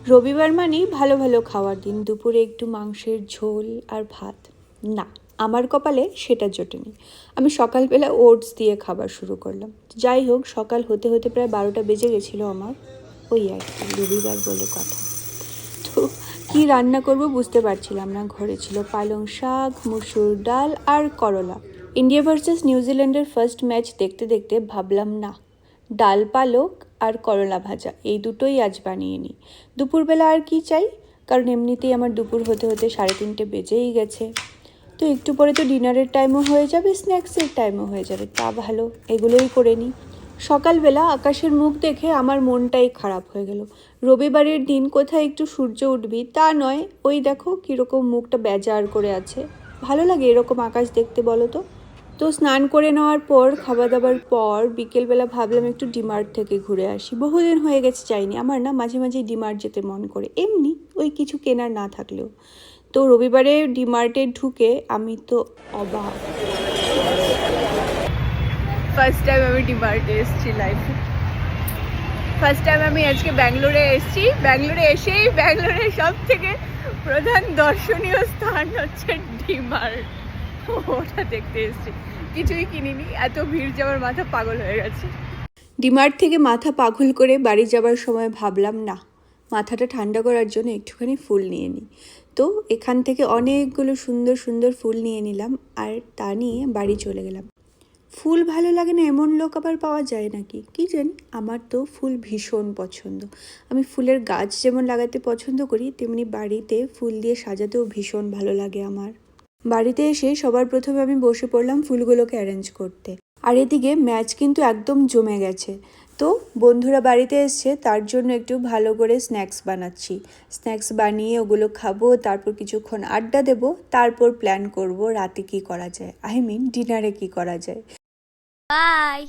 রবিবার মানেই ভালো ভালো খাওয়ার দিন, দুপুরে একটু মাংসের ঝোল আর ভাত। না, আমার কপালে সেটা জোটেনি। আমি সকালবেলা ওটস দিয়ে খাবার শুরু করলাম। যাই হোক, সকাল হতে হতে প্রায় 12টা বেজে গেছিলো আমার। ওই আর কি, রবিবার বলে কথা। তো কী রান্না করব বুঝতে পারছিলাম না। ঘরে ছিল পালং শাক, মুসুর ডাল আর করলা। ইন্ডিয়া ভার্সেস নিউজিল্যান্ডের ফার্স্ট ম্যাচ দেখতে দেখতে ভাবলাম, না, ডাল পালক আর করলা ভাজা এই দুটোই আজ বানিয়ে নিই। দুপুরবেলা আর কি চাই, কারণ এমনিতেই আমার দুপুর হতে হতে 3:30 বেজেই গেছে। তো একটু পরে তো ডিনারের টাইমও হয়ে যাবে, স্ন্যাক্সের টাইমও হয়ে যাবে, তা ভালো এগুলোই করে নিই। সকালবেলা আকাশের মুখ দেখে আমার মনটাই খারাপ হয়ে গেল। রবিবারের দিন কোথায় একটু সূর্য উঠবি তা নয়, ওই দেখো কীরকম মুখটা বেজার করে আছে। ভালো লাগে এরকম আকাশ দেখতে, বলো তো? তো স্নান করে নেওয়ার পর, খাওয়া দাওয়ার পর বিকেলবেলা ভাবলাম একটু ডিমার্ট থেকে ঘুরে আসি। বহুদিন হয়ে গেছে যাইনি। আমার না মাঝে মাঝে ডিমার্ট যেতে মন করে, এমনি ওই কিছু কেনার না থাকলেও। তো রবিবারে ডিমার্টে ঢুকে আমি তো অবাক। ফার্স্ট টাইম আমি ডিমার্টে এসেছি লাইফে। ফার্স্ট টাইম আমি আজকে ব্যাঙ্গালোরে এসেছি। ব্যাঙ্গালোরে এসেই ব্যাঙ্গালোরের সব থেকে প্রধান দর্শনীয় স্থান হচ্ছে ডিমার্ট। ওটা দেখতে এসেছি, কিছুই কিনিনি, এত ভিড় যাওয়ার মাথা পাগল হয়ে গেছে। ডিমার্ট থেকে মাথা পাগল করে বাড়ি যাবার সময় ভাবলাম, না, মাথাটা ঠান্ডা করার জন্য একটুখানি ফুল নিয়ে নিই। তো এখান থেকে অনেকগুলো সুন্দর সুন্দর ফুল নিয়ে নিলাম, আর তা নিয়ে বাড়ি চলে গেলাম। ফুল ভালো লাগে না এমন লোক আবার পাওয়া যায় নাকি, কি জানি। আমার তো ফুল ভীষণ পছন্দ। আমি ফুলের গাছ যেমন লাগাতে পছন্দ করি, তেমনি বাড়িতে ফুল দিয়ে সাজাতেও ভীষণ ভালো লাগে আমার। বাড়িতে এসে সবার প্রথমে আমি বসে পড়লাম ফুলগুলোকে অ্যারেঞ্জ করতে। আর এদিকে ম্যাচ কিন্তু একদম জমে গেছে। তো বন্ধুরা বাড়িতে এসছে, তার জন্য একটু ভালো করে স্ন্যাক্স বানাচ্ছি। স্ন্যাক্স বানিয়ে ওগুলো খাবো, তারপর কিছুক্ষণ আড্ডা দেবো, তারপর প্ল্যান করব রাতে কি করা যায়, ডিনারে কি করা যায়। বাই।